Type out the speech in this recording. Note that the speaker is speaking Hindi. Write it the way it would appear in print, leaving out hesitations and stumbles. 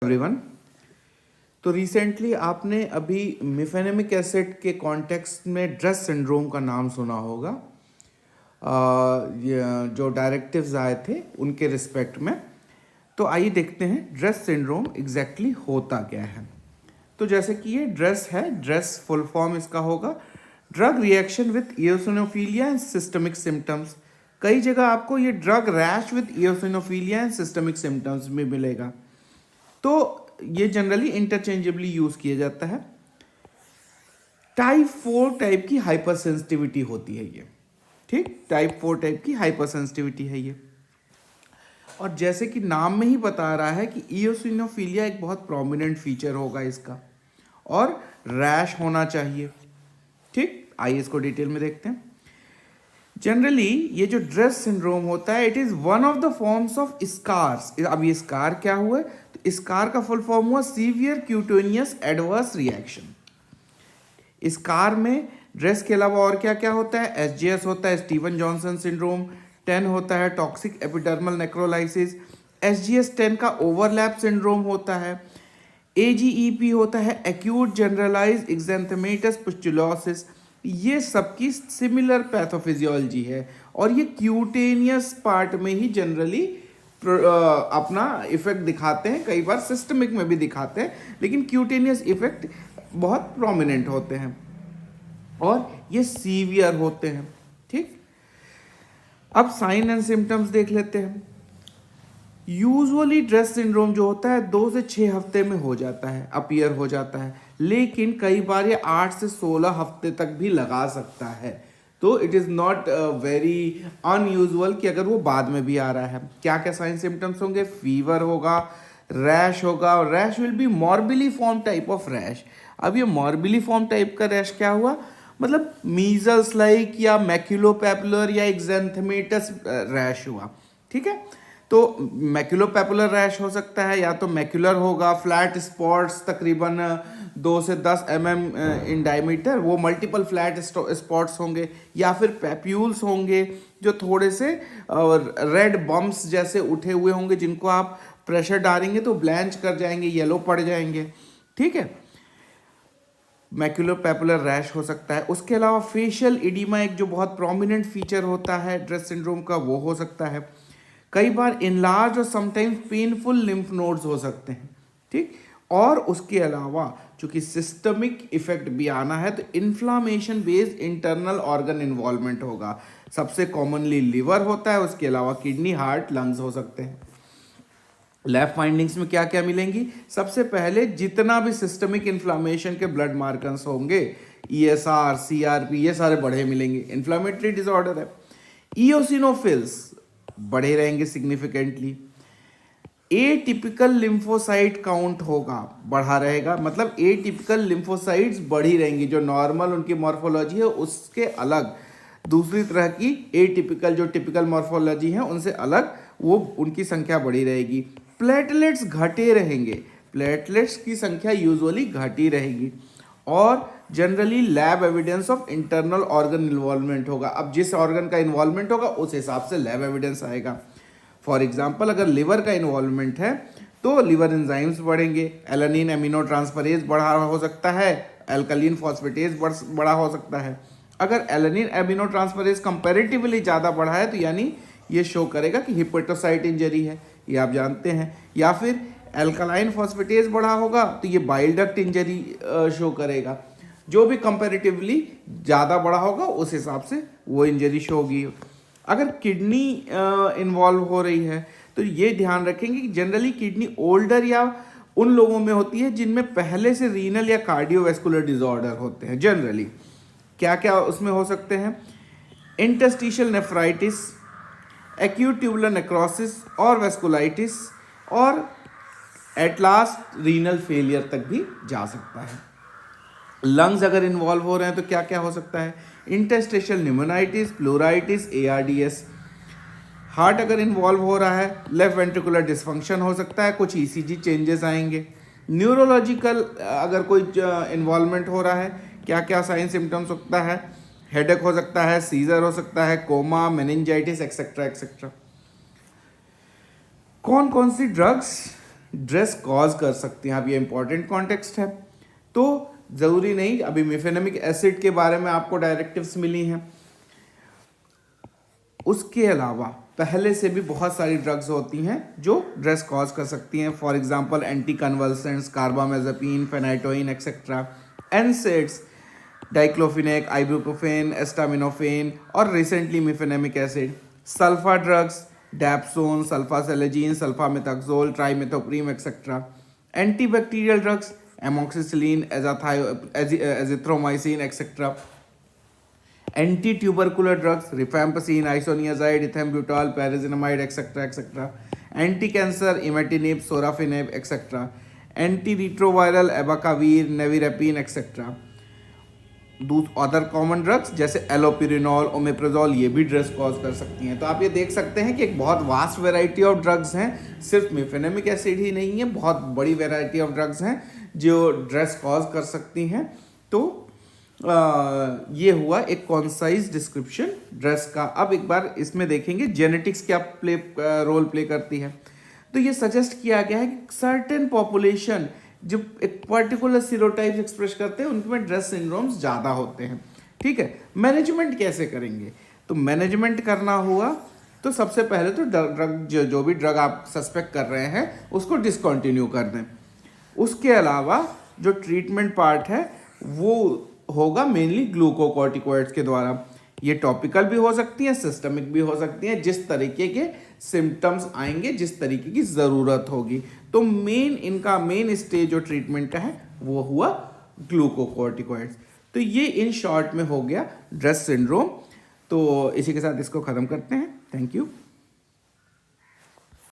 एवरीवन। तो रिसेंटली आपने अभी मिफेनेमिक एसिड के कॉन्टेक्स्ट में ड्रेस सिंड्रोम का नाम सुना होगा। जो डायरेक्टिव्स आए थे उनके रिस्पेक्ट में। तो आइए देखते हैं ड्रेस सिंड्रोम एग्जैक्टली होता क्या है। तो जैसे कि ये ड्रेस है, ड्रेस फुल फॉर्म इसका होगा drug reaction with इयोसिनोफिलिया and systemic symptoms. कई जगह आपको ये drug rash with इयोसिनोफिलिया and systemic symptoms में मिलेगा। तो ये जनरली इंटरचेंजेबली यूज किया जाता है। टाइप 4 टाइप की हाइपर सेंसिटिविटी होती है ये, ठीक, टाइप 4 टाइप की हाइपर सेंसिटिविटी है ये। और जैसे कि नाम में ही बता रहा है कि इयोसिनोफिलिया एक बहुत प्रोमिनेंट फीचर होगा इसका, और रैश होना चाहिए, ठीक। आइए इसको डिटेल में देखते हैं। जनरली ये जो ड्रेस सिंड्रोम होता है, it is one of the forms of SCARs. अब ये स्कार क्या हुआ, तो स्कार का फुल फॉर्म हुआ severe cutaneous adverse reaction. SCAR में ड्रेस के अलावा और क्या क्या होता है, एसजीएस होता है, स्टीवन जॉनसन सिंड्रोम, 10 होता है टॉक्सिक एपिडर्मल नेक्रोलाइसिस, एसजीएस 10 का ओवरलैप सिंड्रोम होता है, एजीईपी होता है एक्यूट जनरलाइज्ड एक्जेंथेमेटस पुस्टुलोसिस। ये सबकी सिमिलर पैथोफिजियोलॉजी है और ये क्यूटेनियस पार्ट में ही जनरली अपना इफेक्ट दिखाते हैं, कई बार सिस्टमिक में भी दिखाते हैं, लेकिन क्यूटेनियस इफेक्ट बहुत प्रोमिनेंट होते हैं और ये सीवियर होते हैं, ठीक। अब साइन एंड सिम्टम्स देख लेते हैं। यूजुअली ड्रेस सिंड्रोम जो होता है 2 से 6 हफ्ते में हो जाता है, अपीयर हो जाता है, लेकिन कई बार ये 8 से 16 हफ्ते तक भी लगा सकता है। तो it is not very unusual कि अगर वो बाद में भी आ रहा है। क्या क्या साइन सिम्टम्स होंगे, फीवर होगा, रैश होगा, और rash will be morbilli form type of rash. अब ये मॉर्बिली फॉर्म टाइप का रैश क्या हुआ, मतलब मीजल्स लाइक या मैक्यूलोपैपुलर या एक्जेंथेमेटस रैश हुआ, ठीक है। तो मैक्यूलोपैपुलर रैश हो सकता है, या तो मैक्यूलर होगा, फ्लैट स्पॉट्स तकरीबन 2 से 10 mm इन डायमीटर, वो मल्टीपल फ्लैट स्पॉट्स होंगे, या फिर पैप्यूल्स होंगे जो थोड़े से रेड बम्प्स जैसे उठे हुए होंगे, जिनको आप प्रेशर डालेंगे तो ब्लैंच कर जाएंगे, येलो पड़ जाएंगे, ठीक है। मैक्यूलोपैपुलर रैश हो सकता है। उसके अलावा फेशियल इडीमा एक जो बहुत प्रोमिनेंट फीचर होता है ड्रेस सिंड्रोम का, वो हो सकता है। कई बार इनलार्ज और समटाइम्स पेनफुल लिम्फ नोड्स हो सकते हैं, ठीक। और उसके अलावा चूंकि सिस्टमिक इफेक्ट भी आना है, तो inflammation based internal organ involvement होगा। सबसे कॉमनली लिवर होता है, उसके अलावा किडनी, हार्ट, लंग्स हो सकते हैं। लैब फाइंडिंग्स में क्या क्या मिलेंगी, सबसे पहले जितना भी सिस्टमिक इन्फ्लामेशन के ब्लड मार्कर्स होंगे, ईएसआर, सीआरपी, ये सारे बढ़े मिलेंगे। इन्फ्लामेटरी डिसऑर्डर है, इओसिनोफिल्स बढ़े रहेंगे सिग्निफिकेंटली। एटिपिकल लिम्फोसाइट काउंट होगा, बढ़ा रहेगा, मतलब एटिपिकल लिम्फोसाइट्स बढ़ी रहेंगी, जो नॉर्मल उनकी मॉर्फोलॉजी है उसके अलग दूसरी तरह की एटिपिकल जो टिपिकल मॉर्फोलॉजी है उनसे अलग वो उनकी संख्या बढ़ी रहेगी। प्लेटलेट्स घटे रहेंगे, प्लेटलेट्स की संख्या यूजुअली घटी रहेगी। और generally lab evidence of internal organ involvement होगा। अब जिस ऑर्गन का इन्वॉल्वमेंट होगा उस हिसाब से लैब एविडेंस आएगा। फॉर एग्जांपल अगर लिवर का इन्वॉल्वमेंट है तो लिवर एंजाइम्स बढ़ेंगे, एलानिन एमिनो ट्रांसफरेज बढ़ा हो सकता है, एल्कलीन फॉस्फेटेज बढ़ा हो सकता है। अगर एलानिन एमिनो ट्रांसफरेज कंपैरेटिवली ज़्यादा बढ़ा है तो यानी ये शो करेगा कि हिपेटोसाइट इंजरी है, ये आप जानते हैं। या फिर एल्कलाइन फॉस्फेटेज बढ़ा होगा तो ये बाइल डक्ट इंजरी शो करेगा। जो भी कंपैरेटिवली ज़्यादा बढ़ा होगा उस हिसाब से वो इंजरी शो होगी। अगर किडनी इन्वॉल्व हो रही है तो ये ध्यान रखेंगे कि जनरली किडनी ओल्डर या उन लोगों में होती है जिनमें पहले से रीनल या कार्डियोवैस्कुलर डिसऑर्डर होते हैं। जनरली क्या क्या उसमें हो सकते हैं, interstitial nephritis, acute tubular necrosis और वेस्कुलाइटिस, और एट लास्ट रीनल फेलियर तक भी जा सकता है। लंग्स अगर इन्वॉल्व हो रहे हैं तो क्या क्या हो सकता है, इंटरस्टिशियल न्यूमोनाइटिस, प्लूराइटिस, एआरडीएस। हार्ट अगर इन्वॉल्व हो रहा है, लेफ्ट वेंट्रिकुलर डिसफंक्शन हो सकता है, कुछ ईसीजी चेंजेस आएंगे। न्यूरोलॉजिकल अगर कोई इन्वॉल्वमेंट हो रहा है, क्या क्या साइन सिम्टम्स सकता है, हेडेक हो सकता है, सीजर हो सकता है, कोमा, मेनिंजाइटिस, एक्सेट्रा एक्सेट्रा। कौन कौन सी ड्रग्स ड्रेस कॉज कर सकती हैं। अब ये इंपॉर्टेंट कॉन्टेक्स्ट है, तो ज़रूरी नहीं, अभी मिफेनमिक एसिड के बारे में आपको डायरेक्टिव्स मिली हैं, उसके अलावा पहले से भी बहुत सारी ड्रग्स होती हैं जो ड्रेस कॉज कर सकती हैं। For example anti convulsants, carbamazepine, phenytoin etcetera, NSAIDs, diclofenac, ibuprofen, acetaminophen और recently mefenamic acid, sulfa drugs, dapsone, sulfasalazine, sulfamethoxazole, trimethoprim etcetera, antibacterial drugs, amoxicillin, azithromycin etcetera, anti tubercular drugs, rifampicin, isoniazid, ethambutol, pyrazinamide etcetera etcetera, anti cancer, imatinib, sorafenib etcetera, anti retroviral, abacavir, nevirapine etcetera. Other common drugs जैसे एलोपिरिनॉल, ओमेप्राजोल, ये भी ड्रेस कॉज कर सकती हैं। तो आप ये देख सकते हैं कि एक बहुत वास्ट वैरायटी ऑफ ड्रग्स हैं, सिर्फ मिफेनेमिक एसिड ही नहीं है, बहुत बड़ी वैरायटी ऑफ ड्रग्स हैं जो ड्रेस कॉज कर सकती हैं। तो ये हुआ एक कॉन्साइज डिस्क्रिप्शन ड्रेस का। अब एक बार इसमें देखेंगे जेनेटिक्स क्या रोल प्ले करती है। तो ये सजेस्ट किया गया है कि सर्टेन पॉपुलेशन जो एक पर्टिकुलर सीरोटाइप्स एक्सप्रेस करते हैं उनमें ड्रेस सिंड्रोम्स ज़्यादा होते हैं। ठीक है, मैनेजमेंट कैसे करेंगे? तो मैनेजमेंट करना हुआ तो सबसे पहले तो ड्रग जो भी ड्रग आप सस्पेक्ट कर रहे हैं उसको डिसकंटिन्यू कर दें। उसके अलावा जो ट्रीटमेंट पार्ट है वो होगा मेनली ग्लूकोकॉर्टिकॉइड्स के द्वारा। ये टॉपिकल भी हो सकती हैं, सिस्टमिक भी हो सकती हैं, जिस तरीके के सिम्टम्स आएंगे, जिस तरीके की ज़रूरत होगी। तो इनका मेन स्टेज जो ट्रीटमेंट का है वो हुआ ग्लूकोकॉर्टिकॉइड्स। तो ये इन शॉर्ट में हो गया ड्रेस सिंड्रोम। तो इसी के साथ इसको ख़त्म करते हैं। Thank you.